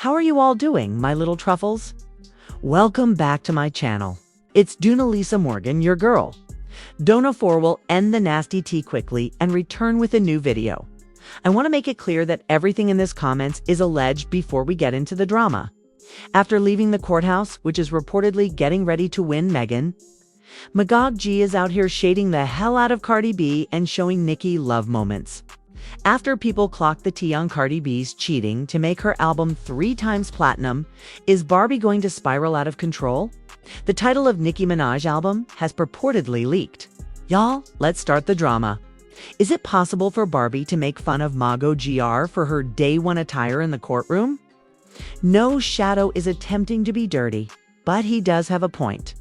How are you all doing, my little truffles? Welcome back to my channel. It's Lisa Morgan, your girl. Donna 4 will end the nasty tea quickly and return with a new video. I want to make it clear that everything in this comments is alleged before we get into the drama. After leaving the courthouse, which is reportedly getting ready to win Megan, Milagrogram Z is out here shading the hell out of Cardi B and showing Nicki love moments. After people clocked the tea on Cardi B's cheating to make her album 3 times platinum, is Barbie going to spiral out of control? The title of Nicki Minaj album has purportedly leaked. Y'all, let's start the drama. Is it possible for Barbie to make fun of Milagro GR for her day one attire in the courtroom? No Shadow is attempting to be dirty, but he does have a point.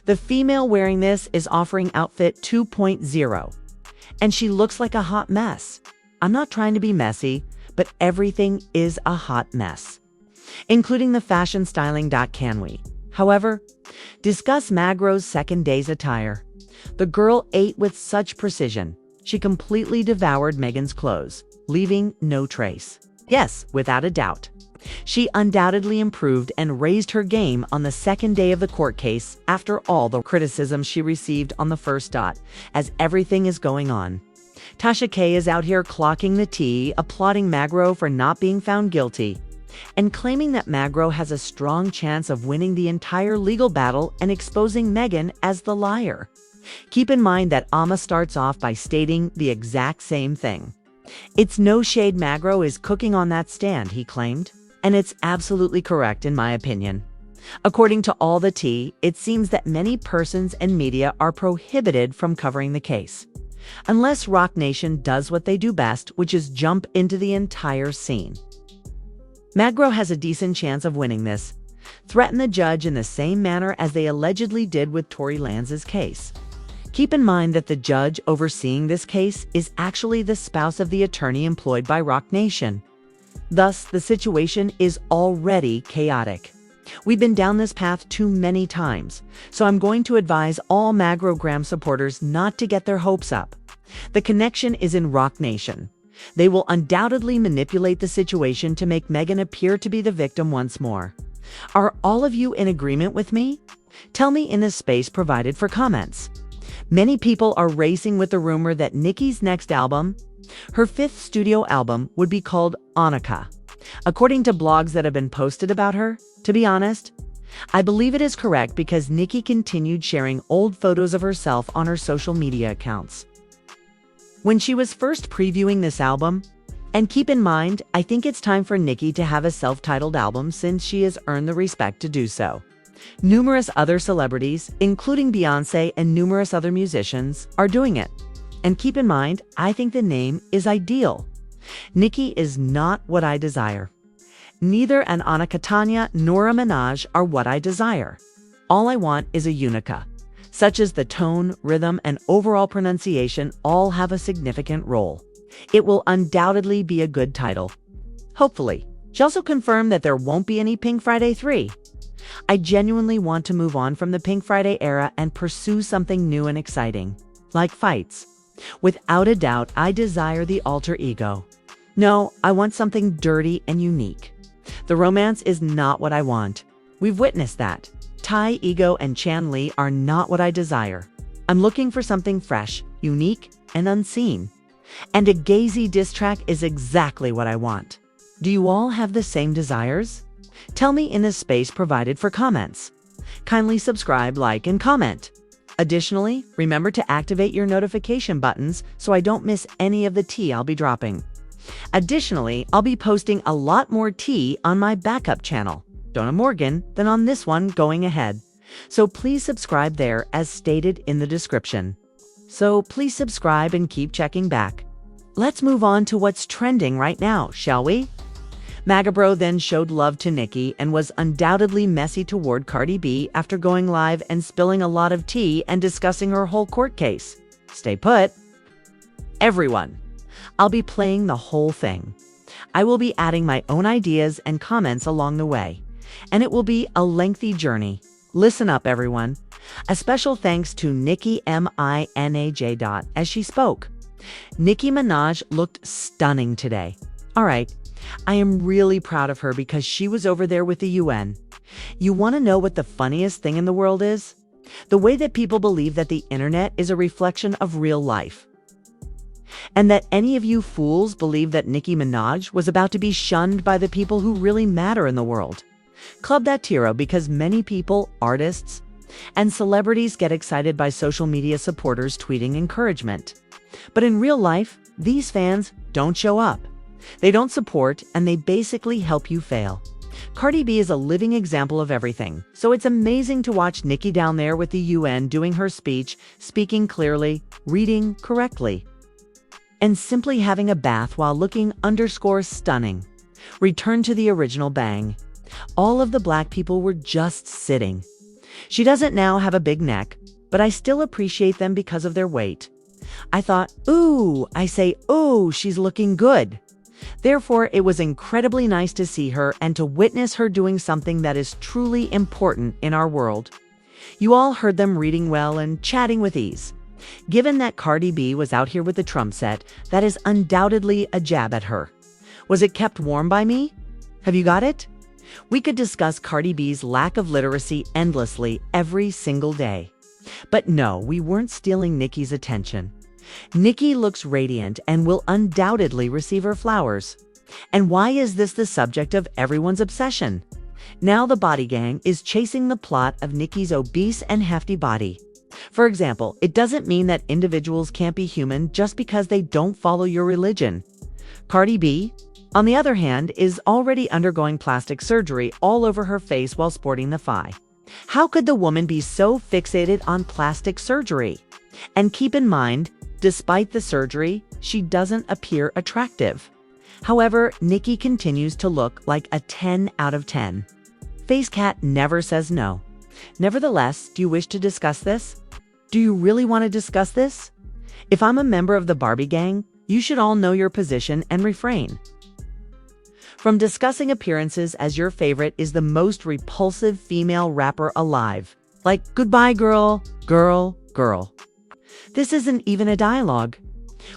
The female wearing this is offering outfit 2.0, and she looks like a hot mess. I'm not trying to be messy, but everything is a hot mess, including the fashion styling. Can we, however, discuss Milagro's second day's attire? The girl ate with such precision. She completely devoured Megan's clothes, leaving no trace. Yes, without a doubt. She undoubtedly improved and raised her game on the second day of the court case after all the criticism she received on the first dot, as everything is going on. Tasha K is out here clocking the tea, applauding Milagro for not being found guilty, and claiming that Milagro has a strong chance of winning the entire legal battle and exposing Megan as the liar. Keep in mind that Amma starts off by stating the exact same thing. It's no shade, Milagro is cooking on that stand, he claimed. And it's absolutely correct in my opinion. According to all the tea, it seems that many persons and media are prohibited from covering the case, unless Roc Nation does what they do best, which is jump into the entire scene. Milagro has a decent chance of winning this. Threaten the judge in the same manner as they allegedly did with Tory Lanez's case. Keep in mind that the judge overseeing this case is actually the spouse of the attorney employed by Roc Nation. Thus, the situation is already chaotic. We've been down this path too many times, so I'm going to advise all Milagrogram supporters not to get their hopes up. The connection is in Roc Nation. They will undoubtedly manipulate the situation to make Megan appear to be the victim once more. Are all of you in agreement with me? Tell me in the space provided for comments. Many people are racing with the rumor that Nicki's next album, her 5th studio album, would be called Annika. According to blogs that have been posted about her, to be honest, I believe it is correct because Nicki continued sharing old photos of herself on her social media accounts when she was first previewing this album. And keep in mind, I think it's time for Nicki to have a self-titled album since she has earned the respect to do so. Numerous other celebrities, including Beyonce and numerous other musicians, are doing it. And keep in mind, I think the name is ideal. Nicki is not what I desire. Neither an Annika Tanya nor a Minaj are what I desire. All I want is a unica, such as the tone, rhythm, and overall pronunciation all have a significant role. It will undoubtedly be a good title. Hopefully. She also confirmed that there won't be any Pink Friday 3. I genuinely want to move on from the Pink Friday era and pursue something new and exciting, like fights. Without a doubt, I desire the alter ego. No, I want something dirty and unique. The romance is not what I want. We've witnessed that. Ty, Ego, and Chan Lee are not what I desire. I'm looking for something fresh, unique, and unseen. And a Gazy diss track is exactly what I want. Do you all have the same desires? Tell me in the space provided for comments. Kindly subscribe, like, and comment. Additionally, remember to activate your notification buttons so I don't miss any of the tea I'll be dropping. Additionally, I'll be posting a lot more tea on my backup channel, Donna Morgan, than on this one going ahead. So please subscribe there as stated in the description. So please subscribe and keep checking back. Let's move on to what's trending right now, shall we? Milagro then showed love to Nicki and was undoubtedly messy toward Cardi B after going live and spilling a lot of tea and discussing her whole court case. Stay put. Everyone, I'll be playing the whole thing. I will be adding my own ideas and comments along the way, and it will be a lengthy journey. Listen up, everyone. A special thanks to Nicki Minaj as she spoke. Nicki Minaj looked stunning today. All right. I am really proud of her because she was over there with the UN. You want to know what the funniest thing in the world is? The way that people believe that the internet is a reflection of real life. And that any of you fools believe that Nicki Minaj was about to be shunned by the people who really matter in the world. Club that tiro because many people, artists, and celebrities get excited by social media supporters tweeting encouragement. But in real life, these fans don't show up. They don't support, and they basically help you fail. Cardi B is a living example of everything, so it's amazing to watch Nicki down there with the UN doing her speech, speaking clearly, reading correctly, and simply having a bath while looking _stunning. Return to the original bang. All of the black people were just sitting. She doesn't now have a big neck, but I still appreciate them because of their weight. I thought, ooh, she's looking good. Therefore, it was incredibly nice to see her and to witness her doing something that is truly important in our world. You all heard them reading well and chatting with ease. Given that Cardi B was out here with the Trump set, that is undoubtedly a jab at her. Was it kept warm by me? Have you got it? We could discuss Cardi B's lack of literacy endlessly every single day. But no, we weren't stealing Nicki's attention. Nicki looks radiant and will undoubtedly receive her flowers. And why is this the subject of everyone's obsession? Now the body gang is chasing the plot of Nicki's obese and hefty body. For example, it doesn't mean that individuals can't be human just because they don't follow your religion. Cardi B, on the other hand, is already undergoing plastic surgery all over her face while sporting the thigh. How could the woman be so fixated on plastic surgery? And keep in mind, despite the surgery, she doesn't appear attractive. However, Nicki continues to look like a 10 out of 10. Face Cat never says no. Nevertheless, do you wish to discuss this? Do you really want to discuss this? If I'm a member of the Barbie gang, you should all know your position and refrain from discussing appearances as your favorite is the most repulsive female rapper alive. Like, goodbye girl, girl, girl. This isn't even a dialogue.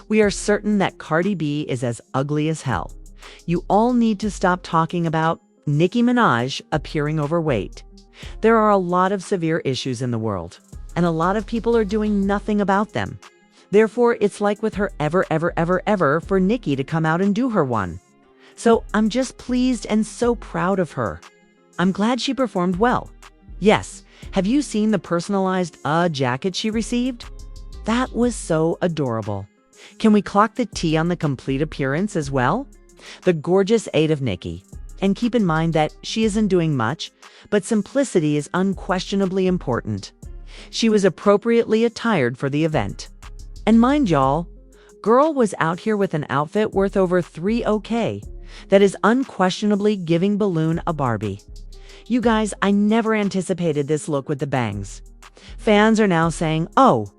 We are certain that Cardi B is as ugly as hell. You all need to stop talking about Nicki Minaj appearing overweight. There are a lot of severe issues in the world, and a lot of people are doing nothing about them. Therefore, it's like with her ever for Nicki to come out and do her one. So I'm just pleased and so proud of her. I'm glad she performed well. Yes, have you seen the personalized jacket she received? That was so adorable. Can we clock the T on the complete appearance as well? The gorgeous 8 of Nicki. And keep in mind that she isn't doing much, but simplicity is unquestionably important. She was appropriately attired for the event. And mind y'all, girl was out here with an outfit worth over $3,000. That is unquestionably giving Balloon a Barbie. You guys, I never anticipated this look with the bangs. Fans are now saying, oh,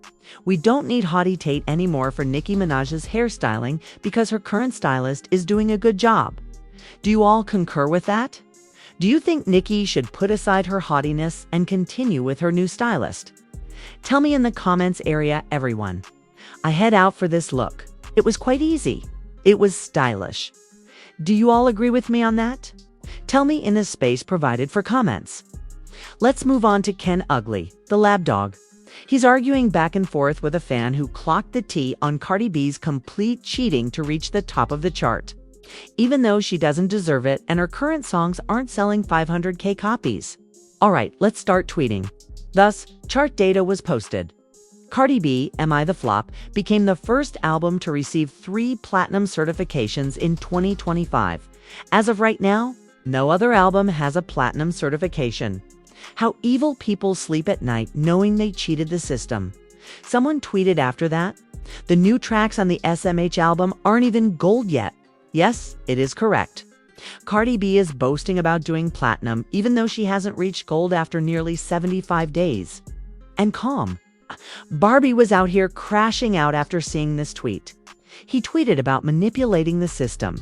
we don't need Hottie Tate anymore for Nicki Minaj's hairstyling because her current stylist is doing a good job. Do you all concur with that? Do you think Nicki should put aside her haughtiness and continue with her new stylist? Tell me in the comments area, everyone. I head out for this look. It was quite easy. It was stylish. Do you all agree with me on that? Tell me in the space provided for comments. Let's move on to Ken Ugly, the lab dog. He's arguing back and forth with a fan who clocked the T on Cardi B's complete cheating to reach the top of the chart, even though she doesn't deserve it and her current songs aren't selling 500K copies. Alright, let's start tweeting. Thus, chart data was posted. Cardi B, Am I the Flop, became the first album to receive 3 platinum certifications in 2025. As of right now, no other album has a platinum certification. How evil people sleep at night knowing they cheated the system. Someone tweeted after that, the new tracks on the SMH album aren't even gold yet. Yes, it is correct. Cardi B is boasting about doing platinum even though she hasn't reached gold after nearly 75 days. And calm. Barbie was out here crashing out after seeing this tweet. He tweeted about manipulating the system.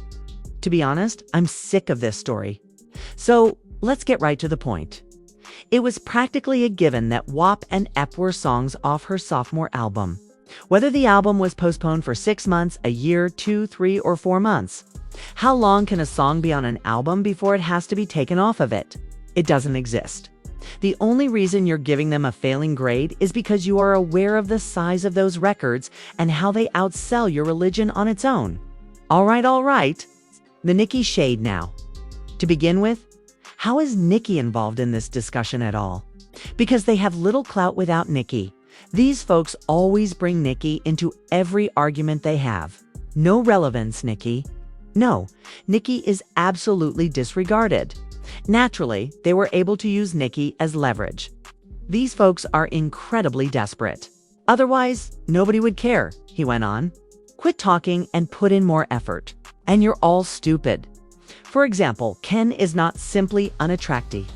To be honest, I'm sick of this story. So let's get right to the point. It was practically a given that WAP and EP were songs off her sophomore album. Whether the album was postponed for 6 months, a year, 2, 3, or 4 months, How long can a song be on an album before it has to be taken off of it? It doesn't exist. The only reason you're giving them a failing grade is because you are aware of the size of those records and how they outsell your religion on its own. All right. The Nicki shade now. To begin with, how is Nicki involved in this discussion at all? Because they have little clout without Nicki. These folks always bring Nicki into every argument they have. No relevance, Nicki. No, Nicki is absolutely disregarded. Naturally, they were able to use Nicki as leverage. These folks are incredibly desperate. Otherwise, nobody would care, he went on. Quit talking and put in more effort. And you're all stupid. For example, Ken is not simply unattractive.